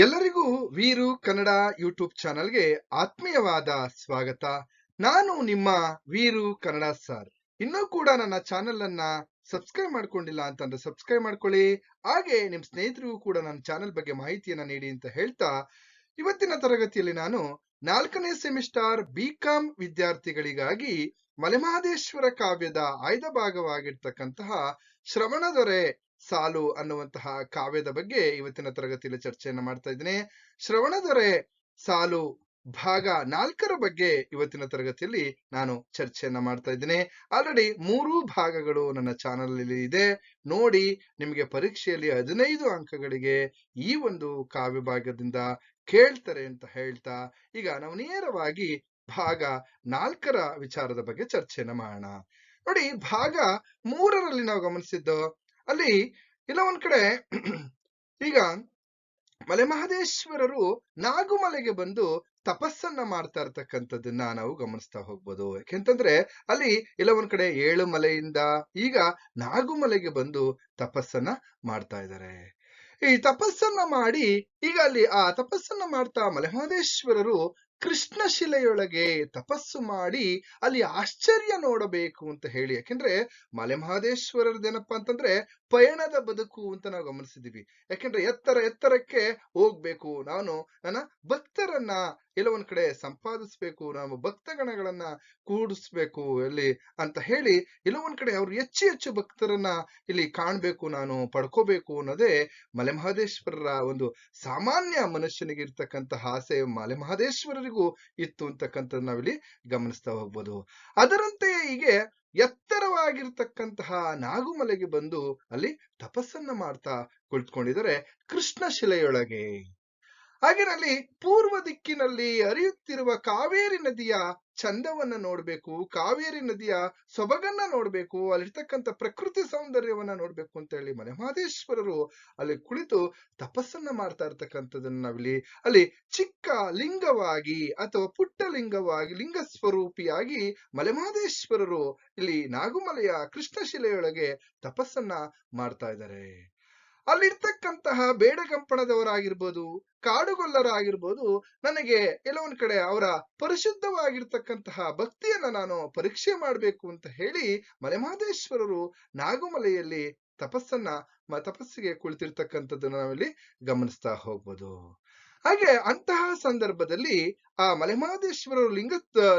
ಎಲ್ಲರಿಗೂ ವೀರು ಕನ್ನಡ ಯೂಟ್ಯೂಬ್ ಚಾನಲ್ಗೆ ಆತ್ಮೀಯವಾದ ಸ್ವಾಗತ. ನಾನು ನಿಮ್ಮ ವೀರು ಕನ್ನಡ ಸರ್. ಇನ್ನೂ ಕೂಡ ನನ್ನ ಚಾನೆಲ್ ಅನ್ನ ಸಬ್ಸ್ಕ್ರೈಬ್ ಮಾಡ್ಕೊಂಡಿಲ್ಲ ಅಂತಂದ್ರೆ ಸಬ್ಸ್ಕ್ರೈಬ್ ಮಾಡ್ಕೊಳ್ಳಿ. ಹಾಗೆ ನಿಮ್ ಸ್ನೇಹಿತರಿಗೂ ಕೂಡ ನನ್ನ ಚಾನೆಲ್ ಬಗ್ಗೆ ಮಾಹಿತಿಯನ್ನ ನೀಡಿ ಅಂತ ಹೇಳ್ತಾ, ಇವತ್ತಿನ ತರಗತಿಯಲ್ಲಿ ನಾನು 4ನೇ ಸೆಮಿಸ್ಟರ್ ಬಿಕಾಂ ವಿದ್ಯಾರ್ಥಿಗಳಿಗಾಗಿ ಮಲೆಮಹದೇಶ್ವರ ಕಾವ್ಯದ ಆಯ್ದ ಭಾಗವಾಗಿರ್ತಕ್ಕಂತಹ ಶ್ರವಣದೊರೆ ಸಾಲು ಅನ್ನುವಂತಹ ಕಾವ್ಯದ ಬಗ್ಗೆ ಇವತ್ತಿನ ತರಗತಿಯಲ್ಲಿ ಚರ್ಚೆಯನ್ನ ಮಾಡ್ತಾ ಇದ್ದೀನಿ. ಶ್ರವಣದೊರೆ ಸಾಲು ಭಾಗ 4ರ ಬಗ್ಗೆ ಇವತ್ತಿನ ತರಗತಿಯಲ್ಲಿ ನಾನು ಚರ್ಚೆಯನ್ನ ಮಾಡ್ತಾ ಇದ್ದೀನಿ. ಆಲ್ರೆಡಿ 3 ಭಾಗಗಳು ನನ್ನ ಚಾನಲ್ ಅಲ್ಲಿ ಇದೆ, ನೋಡಿ. ನಿಮಗೆ ಪರೀಕ್ಷೆಯಲ್ಲಿ 15 ಅಂಕಗಳಿಗೆ ಈ ಒಂದು ಕಾವ್ಯ ಭಾಗದಿಂದ ಕೇಳ್ತಾರೆ ಅಂತ ಹೇಳ್ತಾ, ಈಗ ನಾವು ನೇರವಾಗಿ ಭಾಗ 4ರ ವಿಚಾರದ ಬಗ್ಗೆ ಚರ್ಚೆಯನ್ನ ಮಾಡೋಣ. ನೋಡಿ, ಭಾಗ 3ರಲ್ಲಿ ನಾವು ಗಮನಿಸಿದ್ದು, ಅಲ್ಲಿ ಇಲ್ಲ ಒಂದ್ ಕಡೆ ಈಗ ಮಲೆಮಹದೇಶ್ವರರು ನಾಗುಮಲೆಗೆ ಬಂದು ತಪಸ್ಸನ್ನ ಮಾಡ್ತಾ ಇರ್ತಕ್ಕಂಥದ್ದನ್ನ ನಾವು ಗಮನಿಸ್ತಾ ಹೋಗ್ಬೋದು. ಯಾಕೆಂತಂದ್ರೆ ಅಲ್ಲಿ ಇಲ್ಲ ಒಂದ್ ಕಡೆ 7 ಮಲೆಯಿಂದ ಈಗ ನಾಗುಮಲೆಗೆ ಬಂದು ತಪಸ್ಸನ್ನ ಮಾಡ್ತಾ ಇದ್ದಾರೆ. ಈ ತಪಸ್ಸನ್ನ ಮಾಡಿ ಈಗ ಅಲ್ಲಿ ಆ ತಪಸ್ಸನ್ನ ಮಾಡ್ತಾ ಮಲೆಮಹದೇಶ್ವರರು ಕೃಷ್ಣ ಶಿಲೆಯೊಳಗೆ ತಪಸ್ಸು ಮಾಡಿ ಅಲ್ಲಿ ಆಶ್ಚರ್ಯ ನೋಡಬೇಕು ಅಂತ ಹೇಳಿ. ಯಾಕೆಂದ್ರೆ ಮಲೆಮಹದೇಶ್ವರರದೇನಪ್ಪಾ ಅಂತಂದ್ರೆ ಪಯಣದ ಬದುಕು ಅಂತ ನಾವು ಗಮನಿಸಿದೀವಿ. ಯಾಕೆಂದ್ರೆ ಎತ್ತರಕ್ಕೆ ಹೋಗ್ಬೇಕು, ನಾನು ನನ್ನ ಭಕ್ತರನ್ನ ಎಲ್ಲ ಒಂದ್ ಕಡೆ ಸಂಪಾದಿಸ್ಬೇಕು, ನಾವು ಭಕ್ತಗಣಗಳನ್ನ ಕೂಡಿಸ್ಬೇಕು ಇಲ್ಲಿ ಅಂತ ಹೇಳಿ, ಎಲ್ಲ ಒಂದ್ ಕಡೆ ಅವ್ರು ಹೆಚ್ಚು ಭಕ್ತರನ್ನ ಇಲ್ಲಿ ಕಾಣ್ಬೇಕು, ನಾನು ಪಡ್ಕೋಬೇಕು ಅನ್ನೋದೇ ಮಲೆಮಹದೇಶ್ವರರ ಒಂದು ಸಾಮಾನ್ಯ ಮನುಷ್ಯನಿಗೆ ಇರ್ತಕ್ಕಂತಹ ಆಸೆ ಮಲೆಮಹದೇಶ್ವರರಿಗೂ ಇತ್ತು ಅಂತಕ್ಕಂಥದ್ದು ನಾವಿಲ್ಲಿ ಗಮನಿಸ್ತಾ ಹೋಗ್ಬೋದು. ಅದರಂತೆ ಹೀಗೆ ಎತ್ತರವಾಗಿರ್ತಕ್ಕಂತಹ ನಾಗುಮಲೆಗೆ ಬಂದು ಅಲ್ಲಿ ತಪಸ್ಸನ್ನ ಮಾಡ್ತಾ ಕುಳಿತುಕೊಂಡಿದ್ದಾರೆ ಕೃಷ್ಣ ಶಿಲೆಯೊಳಗೆ. ಹಾಗೇನಲ್ಲಿ ಪೂರ್ವ ದಿಕ್ಕಿನಲ್ಲಿ ಹರಿಯುತ್ತಿರುವ ಕಾವೇರಿ ನದಿಯ ಚಂದವನ್ನ ನೋಡ್ಬೇಕು, ಕಾವೇರಿ ನದಿಯ ಸೊಬಗನ್ನ ನೋಡ್ಬೇಕು, ಅಲ್ಲಿರ್ತಕ್ಕಂಥ ಪ್ರಕೃತಿ ಸೌಂದರ್ಯವನ್ನ ನೋಡ್ಬೇಕು ಅಂತ ಹೇಳಿ ಮಲೆಮಹದೇಶ್ವರರು ಅಲ್ಲಿ ಕುಳಿತು ತಪಸ್ಸನ್ನ ಮಾಡ್ತಾ ಇರ್ತಕ್ಕಂಥದನ್ನ ನಾವಿಲ್ಲಿ ಅಲ್ಲಿ ಚಿಕ್ಕ ಲಿಂಗವಾಗಿ ಅಥವಾ ಪುಟ್ಟ ಲಿಂಗವಾಗಿ ಲಿಂಗ ಸ್ವರೂಪಿಯಾಗಿ ಮಲೆಮಹದೇಶ್ವರರು ಇಲ್ಲಿ ನಾಗುಮಲೆಯ ಕೃಷ್ಣಶಿಲೆಯೊಳಗೆ ತಪಸ್ಸನ್ನ ಮಾಡ್ತಾ ಇದ್ದಾರೆ. ಅಲ್ಲಿರ್ತಕ್ಕಂತಹ ಬೇಡಗಂಪಣದವರಾಗಿರ್ಬೋದು, ಕಾಡುಗೊಲ್ಲರಾಗಿರ್ಬೋದು, ನನಗೆ ಎಲ್ಲ ಒಂದ್ ಕಡೆ ಅವರ ಪರಿಶುದ್ಧವಾಗಿರ್ತಕ್ಕಂತಹ ಭಕ್ತಿಯನ್ನ ನಾನು ಪರೀಕ್ಷೆ ಮಾಡ್ಬೇಕು ಅಂತ ಹೇಳಿ ಮಲೆಮಹದೇಶ್ವರರು ನಾಗುಮಲೆಯಲ್ಲಿ ತಪಸ್ಸಿಗೆ ಕುಳಿತಿರ್ತಕ್ಕಂಥದ್ದನ್ನ ನಾವಿಲ್ಲಿ ಗಮನಿಸ್ತಾ ಹೋಗ್ಬೋದು. ಹಾಗೆ ಅಂತಹ ಸಂದರ್ಭದಲ್ಲಿ ಆ ಮಲೆಮಹದೇಶ್ವರರು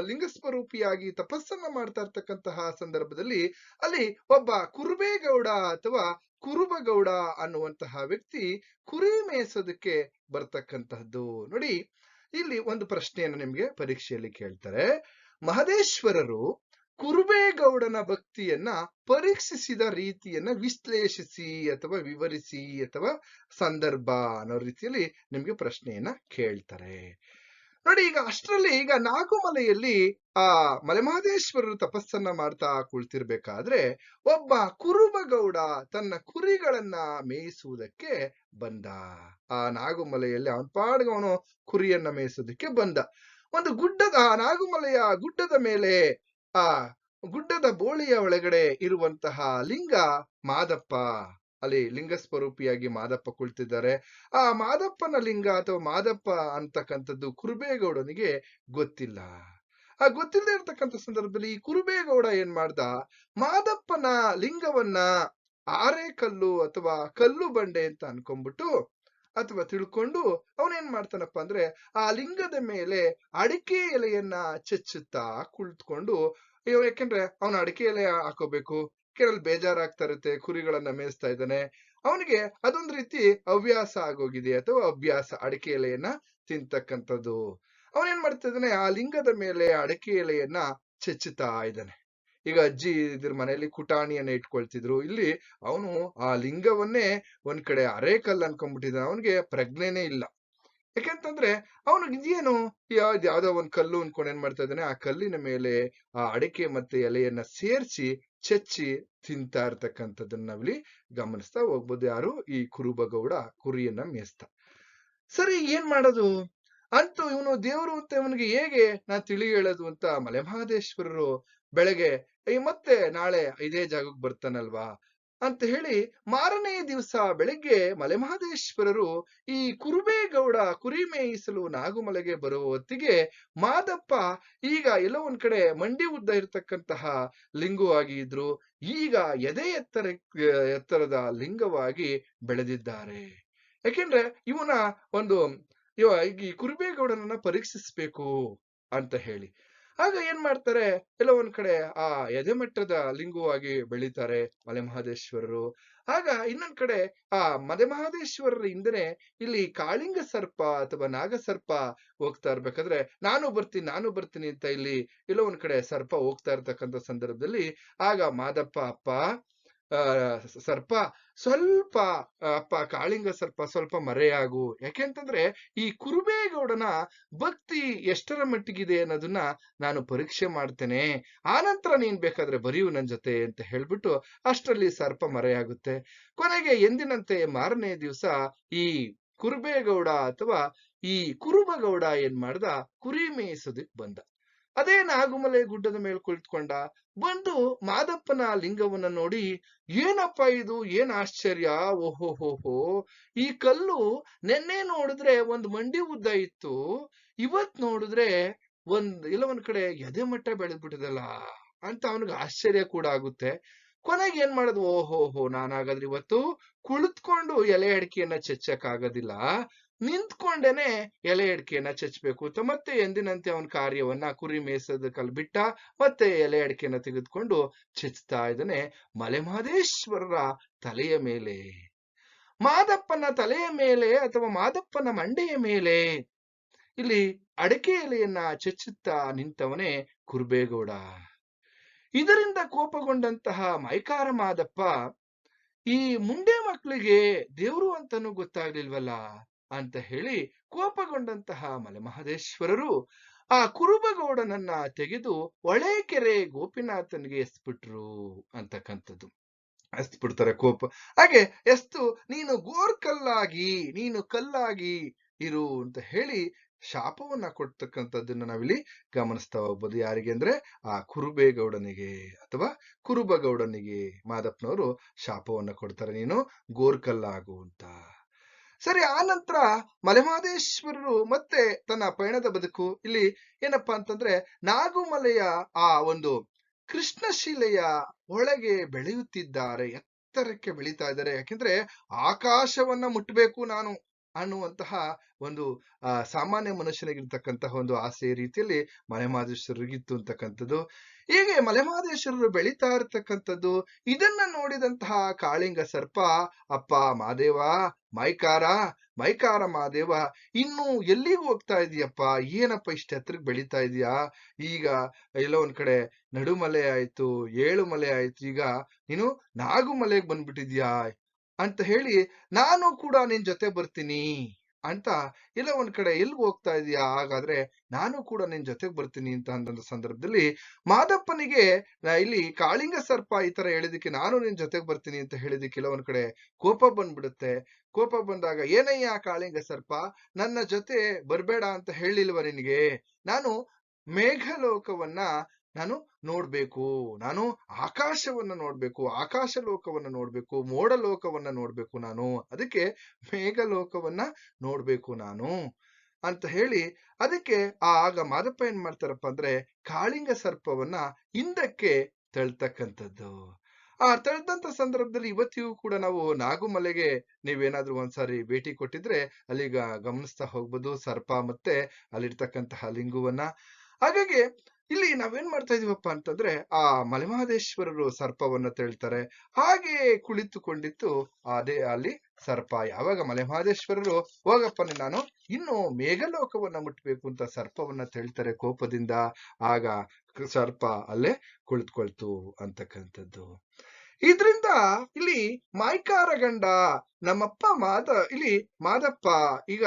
ಲಿಂಗ ಸ್ವರೂಪಿಯಾಗಿ ತಪಸ್ಸನ್ನ ಮಾಡ್ತಾ ಇರ್ತಕ್ಕಂತಹ ಸಂದರ್ಭದಲ್ಲಿ ಅಲ್ಲಿ ಒಬ್ಬ ಕುರುಬೇಗೌಡ ಅಥವಾ ಕುರುಬಗೌಡ ಅನ್ನುವಂತಹ ವ್ಯಕ್ತಿ ಕುರಿ ಮೇಯಿಸೋದಕ್ಕೆ ಬರ್ತಕ್ಕಂತಹದ್ದು. ನೋಡಿ, ಇಲ್ಲಿ ಒಂದು ಪ್ರಶ್ನೆಯನ್ನು ನಿಮ್ಗೆ ಪರೀಕ್ಷೆಯಲ್ಲಿ ಕೇಳ್ತಾರೆ. ಮಹದೇಶ್ವರರು ಕುರುಬೇಗೌಡನ ಭಕ್ತಿಯನ್ನ ಪರೀಕ್ಷಿಸಿದ ರೀತಿಯನ್ನ ವಿಶ್ಲೇಷಿಸಿ ಅಥವಾ ವಿವರಿಸಿ ಅಥವಾ ಸಂದರ್ಭ ಅನ್ನೋ ರೀತಿಯಲ್ಲಿ ನಿಮ್ಗೆ ಪ್ರಶ್ನೆಯನ್ನ ಕೇಳ್ತಾರೆ. ನೋಡಿ, ಈಗ ಅಷ್ಟರಲ್ಲಿ ಈಗ ನಾಗುಮಲೆಯಲ್ಲಿ ಆ ಮಲೆಮಹದೇಶ್ವರರು ತಪಸ್ಸನ್ನ ಮಾಡ್ತಾ ಕುಳಿತಿರ್ಬೇಕಾದ್ರೆ ಒಬ್ಬ ಕುರುಬಗೌಡ ತನ್ನ ಕುರಿಗಳನ್ನ ಮೇಯಿಸುವುದಕ್ಕೆ ಬಂದ. ಆ ನಾಗುಮಲೆಯಲ್ಲಿ ಅವನ ಪಾಡ್ಗೆ ಅವನು ಕುರಿಯನ್ನ ಮೇಯಿಸೋದಕ್ಕೆ ಬಂದ. ಒಂದು ನಾಗುಮಲೆಯ ಗುಡ್ಡದ ಮೇಲೆ ಆ ಗುಡ್ಡದ ಬೋಳಿಯ ಒಳಗಡೆ ಇರುವಂತಹ ಲಿಂಗ ಮಾದಪ್ಪ, ಅಲ್ಲಿ ಲಿಂಗ ಸ್ವರೂಪಿಯಾಗಿ ಮಾದಪ್ಪ ಕುಳಿತಿದ್ದಾರೆ. ಆ ಮಾದಪ್ಪನ ಲಿಂಗ ಅಥವಾ ಮಾದಪ್ಪ ಅಂತಕ್ಕಂಥದ್ದು ಕುರುಬೇಗೌಡನಿಗೆ ಗೊತ್ತಿಲ್ಲ. ಆ ಗೊತ್ತಿಲ್ಲದೆ ಇರ್ತಕ್ಕಂಥ ಸಂದರ್ಭದಲ್ಲಿ ಈ ಕುರುಬೇಗೌಡ ಏನ್ ಮಾಡ್ದ, ಮಾದಪ್ಪನ ಲಿಂಗವನ್ನ ಆರೆಕಲ್ಲು ಅಥವಾ ಕಲ್ಲು ಬಂಡೆ ಅಂತ ಅನ್ಕೊಂಡ್ಬಿಟ್ಟು ಅಥವಾ ತಿಳ್ಕೊಂಡು ಅವನೇನ್ ಮಾಡ್ತಾನಪ್ಪ ಅಂದ್ರೆ ಆ ಲಿಂಗದ ಮೇಲೆ ಅಡಿಕೆ ಎಲೆಯನ್ನ ಚಚ್ಚುತ್ತಾ ಕುಳಿತುಕೊಂಡು, ಯಾಕೆಂದ್ರೆ ಅವನ ಅಡಿಕೆ ಎಲೆ ಹಾಕೋಬೇಕು, ಕೆಲವು ಬೇಜಾರಾಗ್ತಾ ಇರುತ್ತೆ, ಕುರಿಗಳನ್ನ ಮೇಯಿಸ್ತಾ ಇದ್ದಾನೆ, ಅವನಿಗೆ ಅದೊಂದ್ ರೀತಿ ಹವ್ಯಾಸ ಆಗೋಗಿದೆ ಅಥವಾ ಅಭ್ಯಾಸ ಅಡಿಕೆ ಎಲೆಯನ್ನ ತಿಂತಕ್ಕಂಥದ್ದು. ಅವನೇನ್ ಮಾಡ್ತಾ ಇದ್ದಾನೆ, ಆ ಲಿಂಗದ ಮೇಲೆ ಅಡಿಕೆ ಎಲೆಯನ್ನ ಚೆಚ್ಚುತ್ತಾ ಇದ್ದಾನೆ. ಈಗ ಅಜ್ಜಿ ಇದ್ರ ಮನೆಯಲ್ಲಿ ಕುಟಾಣಿಯನ್ನ ಇಟ್ಕೊಳ್ತಿದ್ರು, ಇಲ್ಲಿ ಅವನು ಆ ಲಿಂಗವನ್ನೇ ಒಂದ್ ಕಡೆ ಅರೇಕಲ್ ಅನ್ಕೊಂಡ್ಬಿಟ್ಟಿದ್ದಾನೆ. ಅವನಿಗೆ ಪ್ರಜ್ಞೆನೇ ಇಲ್ಲ. ಯಾಕೆಂತಂದ್ರೆ ಅವನಿಗೆ ಇದೇನು ಯಾವ್ದೋ ಒಂದ್ ಕಲ್ಲು ಅನ್ಕೊಂಡು ಏನ್ ಮಾಡ್ತಾ ಇದ್ದಾನೆ, ಆ ಕಲ್ಲಿನ ಮೇಲೆ ಆ ಅಡಿಕೆ ಮತ್ತೆ ಎಲೆಯನ್ನ ಸೇರ್ಸಿ ಚಚ್ಚಿ ತಿಂತಾ ಇರ್ತಕ್ಕಂಥದ್ದನ್ನ ನಾವಿಲ್ಲಿ ಗಮನಿಸ್ತಾ ಹೋಗ್ಬೋದು. ಯಾರು, ಈ ಕುರುಬಗೌಡ ಕುರಿಯನ್ನ ಮೇಯಿಸ್ತಾ. ಸರಿ, ಏನ್ ಮಾಡೋದು ಅಂತೂ ಇವನು ದೇವರು ಅಂತ ಇವನಿಗೆ ಹೇಗೆ ನಾ ತಿಳಿ ಹೇಳೋದು ಅಂತ ಮಲೆಮಹದೇಶ್ವರರು ಬೆಳಗ್ಗೆ ಮತ್ತೆ ನಾಳೆ ಇದೇ ಜಾಗಕ್ಕೆ ಬರ್ತಾನಲ್ವಾ, ಅಂತ ಹೇಳಿ ಮಾರನೆಯ ದಿವಸ ಬೆಳಿಗ್ಗೆ ಮಲೆಮಹದೇಶ್ವರರು ಈ ಕುರುಬೇಗೌಡ ಕುರಿ ಮೇಯಿಸಲು ನಾಗುಮಲೆಗೆ ಬರುವ ಹೊತ್ತಿಗೆ ಮಾದಪ್ಪ ಈಗ ಎಲ್ಲೋ ಒಂದ್ ಕಡೆ ಮಂಡಿ ಉದ್ದ ಇರತಕ್ಕಂತಹ ಲಿಂಗವಾಗಿ ಇದ್ರು, ಈಗ ಎತ್ತರದ ಲಿಂಗವಾಗಿ ಬೆಳೆದಿದ್ದಾರೆ. ಯಾಕೆಂದ್ರೆ ಇವನ ಒಂದು ಈ ಕುರುಬೇಗೌಡನನ್ನ ಪರೀಕ್ಷಿಸ್ಬೇಕು ಅಂತ ಹೇಳಿ ಆಗ ಏನ್ ಮಾಡ್ತಾರೆ, ಎಲ್ಲ ಒಂದ್ ಕಡೆ ಆ ಎದೆಮಟ್ಟದ ಲಿಂಗವಾಗಿ ಬೆಳೀತಾರೆ ಮಲೆಮಹದೇಶ್ವರರು. ಆಗ ಇನ್ನೊಂದ್ ಕಡೆ ಆ ಮಲೆಮಹದೇಶ್ವರರ ಹಿಂದೆನೆ ಇಲ್ಲಿ ಕಾಳಿಂಗ ಸರ್ಪ ಅಥವಾ ನಾಗಸರ್ಪ ಹೋಗ್ತಾ ಇರ್ಬೇಕಾದ್ರೆ ನಾನು ಬರ್ತೀನಿ ಅಂತ ಇಲ್ಲಿ ಎಲ್ಲೋ ಒಂದ್ ಕಡೆ ಸರ್ಪ ಹೋಗ್ತಾ ಇರ್ತಕ್ಕಂಥ ಸಂದರ್ಭದಲ್ಲಿ ಆಗ ಮಾದಪ್ಪ ಅಪ್ಪ ಸರ್ಪ ಸ್ವಲ್ಪ ಅಪ್ಪ ಕಾಳಿಂಗ ಸರ್ಪ ಸ್ವಲ್ಪ ಮರೆಯಾಗು, ಯಾಕೆಂತಂದ್ರೆ ಈ ಕುರುಬೇಗೌಡನ ಭಕ್ತಿ ಎಷ್ಟರ ಮಟ್ಟಿಗಿದೆ ಅನ್ನೋದನ್ನ ನಾನು ಪರೀಕ್ಷೆ ಮಾಡ್ತೇನೆ, ಆನಂತರ ನೀನ್ ಬೇಕಾದ್ರೆ ಬರೀವು ನನ್ ಜೊತೆ ಅಂತ ಹೇಳ್ಬಿಟ್ಟು ಅಷ್ಟರಲ್ಲಿ ಸರ್ಪ ಮರೆಯಾಗುತ್ತೆ. ಕೊನೆಗೆ ಎಂದಿನಂತೆ ಮಾರನೇ ದಿವಸ ಈ ಕುರುಬೇಗೌಡ ಅಥವಾ ಈ ಕುರುಬಗೌಡ ಏನ್ ಮಾಡ್ದ, ಕುರಿ ಮೇಯಿಸೋದಕ್ ಬಂದ. ಅದೇ ನಾಗುಮಲೆ ಗುಡ್ಡದ ಮೇಲೆ ಕುಳಿತುಕೊಂಡ. ಬಂದು ಮಾದಪ್ಪನ ಲಿಂಗವನ್ನ ನೋಡಿ, ಏನಪ್ಪ ಇದು, ಏನ್ ಆಶ್ಚರ್ಯ, ಓಹೋ ಈ ಕಲ್ಲು ನೆನ್ನೆ ನೋಡಿದ್ರೆ ಒಂದ್ ಮಂಡಿ ಉದ್ದ ಇತ್ತು, ಇವತ್ ನೋಡಿದ್ರೆ ಎಲ್ಲ ಒಂದ್ ಕಡೆ ಎದೆ ಮಟ್ಟ ಬೆಳೆದ್ಬಿಟ್ಟದಲ್ಲ ಅಂತ ಅವನಿಗೆ ಆಶ್ಚರ್ಯ ಕೂಡ ಆಗುತ್ತೆ. ಕೊನೆಗೆ ಏನ್ ಮಾಡೋದು, ಓಹೋ ನಾನಾಗಾದ್ರೆ ಇವತ್ತು ಕುಳಿತುಕೊಂಡು ಎಲೆ ಅಡಿಕೆಯನ್ನ ಚೆಚ್ಚಕ್ ಆಗೋದಿಲ್ಲ, ನಿಂತ್ಕೊಂಡೇನೆ ಎಲೆ ಅಡಿಕೆಯನ್ನ ಚಚ್ಚಬೇಕು ಅಂತ ಮತ್ತೆ ಎಂದಿನಂತೆ ಅವನ ಕಾರ್ಯವನ್ನ ಕುರಿ ಮೇಯಿಸೋದಕ್ಕಲ್ಲಿ ಬಿಟ್ಟ, ಮತ್ತೆ ಎಲೆ ಅಡಿಕೆಯನ್ನ ತೆಗೆದುಕೊಂಡು ಚೆಚ್ತಾ ಇದ್ದಾನೆ ಮಲೆಮಹದೇಶ್ವರರ ತಲೆಯ ಮೇಲೆ. ಮಾದಪ್ಪನ ತಲೆಯ ಮೇಲೆ ಅಥವಾ ಮಾದಪ್ಪನ ಮಂಡೆಯ ಮೇಲೆ ಇಲ್ಲಿ ಅಡಿಕೆ ಎಲೆಯನ್ನ ಚೆಚ್ಚುತ್ತಾ ನಿಂತವನೇ ಕುರುಬೇಗೌಡ. ಇದರಿಂದ ಕೋಪಗೊಂಡಂತಹ ಮೈಕಾರ ಮಾದಪ್ಪ, ಈ ಮುಂಡೆ ಮಕ್ಕಳಿಗೆ ದೇವ್ರು ಅಂತಾನೂ ಗೊತ್ತಾಗ್ಲಿಲ್ವಲ್ಲ ಅಂತ ಹೇಳಿ ಕೋಪಗೊಂಡಂತಹ ಮಲೆಮಹದೇಶ್ವರರು ಆ ಕುರುಬಗೌಡನನ್ನ ತೆಗೆದು ಹೊಳೆಕೆರೆ ಗೋಪಿನಾಥನ್ಗೆ ಎಸ್ಬಿಟ್ರು ಅಂತಕ್ಕಂಥದ್ದು. ಎಸ್ಬಿಡ್ತಾರೆ ಕೋಪ. ಹಾಗೆ ಎಸ್ತು ನೀನು ಕಲ್ಲಾಗಿ ಇರು ಅಂತ ಹೇಳಿ ಶಾಪವನ್ನ ಕೊಡ್ತಕ್ಕಂಥದ್ದನ್ನ ನಾವಿಲ್ಲಿ ಗಮನಿಸ್ತಾ ಹೋಗ್ಬೋದು. ಯಾರಿಗೆ ಅಂದ್ರೆ ಆ ಕುರುಬೇಗೌಡನಿಗೆ ಅಥವಾ ಕುರುಬಗೌಡನಿಗೆ ಮಾದಪ್ಪನವರು ಶಾಪವನ್ನ ಕೊಡ್ತಾರೆ, ನೀನು ಗೋರ್ಕಲ್ಲಾಗು ಅಂತ. ಸರಿ, ಆ ನಂತರ ಮಲೆಮಹದೇಶ್ವರರು ಮತ್ತೆ ತನ್ನ ಪಯಣದ ಬದುಕು ಇಲ್ಲಿ ಏನಪ್ಪಾ ಅಂತಂದ್ರೆ ನಾಗುಮಲೆಯ ಆ ಒಂದು ಕೃಷ್ಣಶಿಲೆಯ ಒಳಗೆ ಬೆಳೆಯುತ್ತಿದ್ದಾರೆ, ಎತ್ತರಕ್ಕೆ ಬೆಳೀತಾ ಇದ್ದಾರೆ. ಯಾಕೆಂದ್ರೆ ಆಕಾಶವನ್ನ ಮುಟ್ಟಬೇಕು ನಾನು ಅನ್ನುವಂತಹ ಒಂದು ಸಾಮಾನ್ಯ ಮನುಷ್ಯನಿಗಿರ್ತಕ್ಕಂತಹ ಒಂದು ಆಸೆ ರೀತಿಯಲ್ಲಿ ಮಲೆಮಹದೇಶ್ವರರಿಗಿತ್ತು ಅಂತಕ್ಕಂಥದ್ದು. ಹೀಗೆ ಮಲೆಮಹದೇಶ್ವರರು ಬೆಳೀತಾ ಇರ್ತಕ್ಕಂಥದ್ದು ಇದನ್ನ ನೋಡಿದಂತಹ ಕಾಳಿಂಗ ಸರ್ಪ, ಅಪ್ಪ ಮಾದೇವ, ಮೈಕಾರ ಮಾದೇವ, ಇನ್ನು ಎಲ್ಲಿಗೂ ಹೋಗ್ತಾ ಇದೀಯಪ್ಪ, ಏನಪ್ಪ ಇಷ್ಟ ಎತ್ತರಕ್ಕೆ ಬೆಳೀತಾ ಇದೀಯಾ, ಈಗ ಎಲ್ಲೋ ಒಂದ್ ಕಡೆ ನಡುಮಲೆ ಆಯ್ತು, ಏಳು ಮಲೆ ಆಯ್ತು, ಈಗ ನೀನು ನಾಗುಮಲೆಗೆ ಬಂದ್ಬಿಟ್ಟಿದ್ಯಾ ಅಂತ ಹೇಳಿ ನಾನು ಕೂಡ ನಿನ್ ಜೊತೆ ಬರ್ತೀನಿ ಅಂತ ಎಲ್ಲ ಒಂದ್ ಕಡೆ ಎಲ್ಗ್ ಹೋಗ್ತಾ ಇದೀಯಾ, ಹಾಗಾದ್ರೆ ನಾನು ಕೂಡ ನಿನ್ ಜೊತೆಗೆ ಬರ್ತೀನಿ ಅಂತ ಅಂದ ಸಂದರ್ಭದಲ್ಲಿ ಮಾದಪ್ಪನಿಗೆ ಇಲ್ಲಿ ಕಾಳಿಂಗ ಸರ್ಪ ಈ ತರ ಹೇಳಿದಕ್ಕೆ, ನಾನು ನಿನ್ ಜೊತೆಗೆ ಬರ್ತೀನಿ ಅಂತ ಹೇಳಿದಕ್ಕೆ ಎಲ್ಲ ಒಂದ್ ಕಡೆ ಕೋಪ ಬಂದ್ಬಿಡುತ್ತೆ. ಕೋಪ ಬಂದಾಗ, ಏನಯ್ಯ ಕಾಳಿಂಗ ಸರ್ಪ, ನನ್ನ ಜೊತೆ ಬರ್ಬೇಡ ಅಂತ ಹೇಳಿಲ್ವ ನಿನಗೆ, ನಾನು ಮೇಘಲೋಕವನ್ನ ನಾನು ನೋಡ್ಬೇಕು, ನಾನು ಆಕಾಶವನ್ನ ನೋಡ್ಬೇಕು, ಆಕಾಶ ಲೋಕವನ್ನ ನೋಡ್ಬೇಕು, ಮೋಡ ಲೋಕವನ್ನ ನೋಡ್ಬೇಕು, ನಾನು ಅದಕ್ಕೆ ಮೇಘಲೋಕವನ್ನ ನೋಡ್ಬೇಕು ನಾನು ಅಂತ ಹೇಳಿ ಅದಕ್ಕೆ ಆಗ ಮಾದಪ್ಪ ಏನ್ ಮಾಡ್ತಾರಪ್ಪ ಅಂದ್ರೆ ಕಾಳಿಂಗ ಸರ್ಪವನ್ನ ಹಿಂದಕ್ಕೆ ತಳ್ತಕ್ಕಂಥದ್ದು. ಆ ತಳ್ದಂತ ಸಂದರ್ಭದಲ್ಲಿ ಇವತ್ತಿಗೂ ಕೂಡ ನಾವು ನಾಗುಮಲೆಗೆ ನೀವೇನಾದ್ರೂ ಒಂದ್ಸಾರಿ ಭೇಟಿ ಕೊಟ್ಟಿದ್ರೆ ಅಲ್ಲಿಗ ಗಮನಿಸ್ತಾ ಹೋಗ್ಬೋದು ಸರ್ಪ ಮತ್ತೆ ಅಲ್ಲಿರ್ತಕ್ಕಂತಹ ಲಿಂಗುವನ್ನ. ಹಾಗಾಗಿ ಇಲ್ಲಿ ನಾವೇನ್ ಮಾಡ್ತಾ ಇದೀವಪ್ಪ ಅಂತಂದ್ರೆ ಆ ಮಲೆಮಹದೇಶ್ವರರು ಸರ್ಪವನ್ನ ತೇಳ್ತಾರೆ, ಹಾಗೆ ಕುಳಿತುಕೊಂಡಿತ್ತು ಅದೇ ಅಲ್ಲಿ ಸರ್ಪ. ಯಾವಾಗ ಮಲೆಮಹದೇಶ್ವರರು ಹೋಗಪ್ಪ ನಾನು ಇನ್ನು ಮೇಘಲೋಕವನ್ನ ಮುಟ್ಬೇಕು ಅಂತ ಸರ್ಪವನ್ನ ತೇಳ್ತಾರೆ ಕೋಪದಿಂದ, ಆಗ ಸರ್ಪ ಅಲ್ಲೇ ಕುಳಿತುಕೊಳ್ತು ಅಂತಕ್ಕಂಥದ್ದು. ಇದ್ರಿಂದ ಇಲ್ಲಿ ಮಾಯ್ಕಾರ ಗಂಡ ನಮ್ಮಪ್ಪ ಇಲ್ಲಿ ಮಾದಪ್ಪ ಈಗ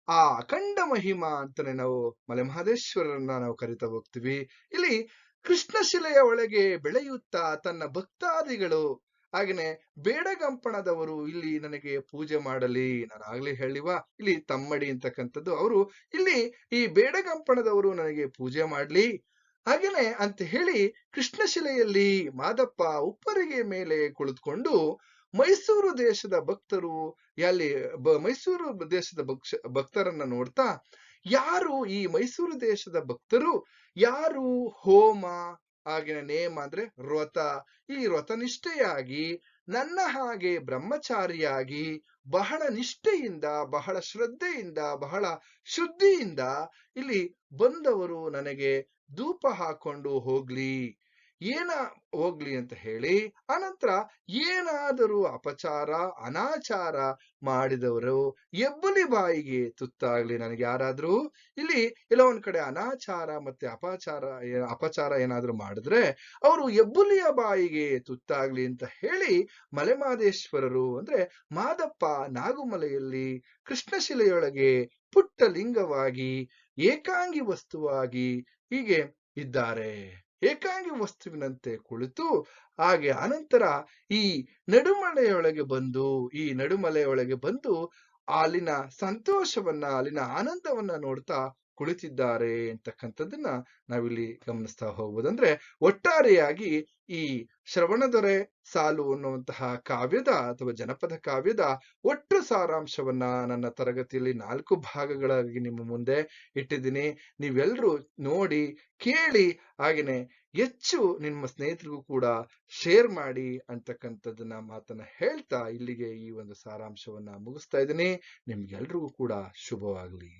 ಆ ಅಖಂಡ ಮಹಿಮಾ ಅಂತಾನೆ ನಾವು ಮಲೆಮಹದೇಶ್ವರರನ್ನ ನಾವು ಕರಿತಾ ಹೋಗ್ತೀವಿ. ಇಲ್ಲಿ ಕೃಷ್ಣಶಿಲೆಯ ಒಳಗೆ ಬೆಳೆಯುತ್ತಾ ತನ್ನ ಭಕ್ತಾದಿಗಳು ಹಾಗೇನೆ ಬೇಡಗಂಪಣದವರು ಇಲ್ಲಿ ನನಗೆ ಪೂಜೆ ಮಾಡಲಿ, ನಾನು ಆಗ್ಲೇ ಹೇಳಿವ ಇಲ್ಲಿ ತಮ್ಮಡಿ ಅಂತಕ್ಕಂಥದ್ದು, ಅವರು ಇಲ್ಲಿ ಈ ಬೇಡಗಂಪಣದವರು ನನಗೆ ಪೂಜೆ ಮಾಡ್ಲಿ ಹಾಗೇನೆ ಅಂತ ಹೇಳಿ ಕೃಷ್ಣಶಿಲೆಯಲ್ಲಿ ಮಾದಪ್ಪ ಉಪ್ಪರಿಗೆ ಮೇಲೆ ಕುಳಿತುಕೊಂಡು ಮೈಸೂರು ದೇಶದ ಭಕ್ತರು ಅಲ್ಲಿ ಮೈಸೂರು ದೇಶದ ಭಕ್ತರನ್ನ ನೋಡ್ತಾ, ಯಾರು ಈ ಮೈಸೂರು ದೇಶದ ಭಕ್ತರು ಯಾರು ಹೋಮ ಆಗಿನ ನೇಮ ಅಂದ್ರೆ ವ್ರತ, ಈ ವ್ರತನಿಷ್ಠೆಯಾಗಿ ನನ್ನ ಹಾಗೆ ಬ್ರಹ್ಮಚಾರಿಯಾಗಿ ಬಹಳ ನಿಷ್ಠೆಯಿಂದ ಬಹಳ ಶ್ರದ್ಧೆಯಿಂದ ಬಹಳ ಶುದ್ಧಿಯಿಂದ ಇಲ್ಲಿ ಬಂದವರು ನನಗೆ ಧೂಪ ಹಾಕೊಂಡು ಹೋಗ್ಲಿ ಅಂತ ಹೇಳಿ, ಅನಂತರ ಏನಾದರೂ ಅಪಚಾರ ಅನಾಚಾರ ಮಾಡಿದವರು ಎಬ್ಬುಲಿ ಬಾಯಿಗೆ ತುತ್ತಾಗ್ಲಿ. ನನಗೆ ಯಾರಾದ್ರೂ ಇಲ್ಲಿ ಇಲ್ಲ ಒಂದ್ ಕಡೆ ಅನಾಚಾರ ಮತ್ತೆ ಅಪಚಾರ ಏನಾದ್ರೂ ಮಾಡಿದ್ರೆ ಅವರು ಎಬ್ಬುಲಿಯ ಬಾಯಿಗೆ ತುತ್ತಾಗ್ಲಿ ಅಂತ ಹೇಳಿ ಮಲೆಮಹದೇಶ್ವರರು ಅಂದ್ರೆ ಮಾದಪ್ಪ ನಾಗುಮಲೆಯಲ್ಲಿ ಕೃಷ್ಣಶಿಲೆಯೊಳಗೆ ಪುಟ್ಟ ಲಿಂಗವಾಗಿ ಏಕಾಂಗಿ ವಸ್ತುವಾಗಿ ಹೀಗೆ ಇದ್ದಾರೆ. ಏಕಾಂಗಿ ವಸ್ತುವಿನಂತೆ ಕುಳಿತು ಹಾಗೆ ಅನಂತರ ಈ ನಡುಮಲೆಯೊಳಗೆ ಬಂದು ಅಲ್ಲಿನ ಸಂತೋಷವನ್ನ ಅಲ್ಲಿನ ಆನಂದವನ್ನ ನೋಡ್ತಾ ಕುಳಿತಿದ್ದಾರೆ ಅಂತಕ್ಕಂಥದ್ದನ್ನ ನಾವಿಲ್ಲಿ ಗಮನಿಸ್ತಾ ಹೋಗ್ಬೋದು. ಅಂದ್ರೆ ಒಟ್ಟಾರೆಯಾಗಿ ಈ ಶ್ರವಣದೊರೆ ಸಾಲು ಅನ್ನುವಂತಹ ಕಾವ್ಯದ ಅಥವಾ ಜನಪದ ಕಾವ್ಯದ ಒಟ್ಟು ಸಾರಾಂಶವನ್ನ ನನ್ನ ತರಗತಿಯಲ್ಲಿ 4 ಭಾಗಗಳಾಗಿ ನಿಮ್ಮ ಮುಂದೆ ಇಟ್ಟಿದ್ದೀನಿ. ನೀವೆಲ್ಲರೂ ನೋಡಿ ಕೇಳಿ ಹಾಗೇನೆ ಹೆಚ್ಚು ನಿಮ್ಮ ಸ್ನೇಹಿತರಿಗೂ ಕೂಡ ಶೇರ್ ಮಾಡಿ ಅಂತಕ್ಕಂಥದ್ದನ್ನ ಮಾತನ್ನ ಹೇಳ್ತಾ ಇಲ್ಲಿಗೆ ಈ ಒಂದು ಸಾರಾಂಶವನ್ನ ಮುಗಿಸ್ತಾ ಇದ್ದೀನಿ. ನಿಮ್ಗೆಲ್ರಿಗೂ ಕೂಡ ಶುಭವಾಗ್ಲಿ.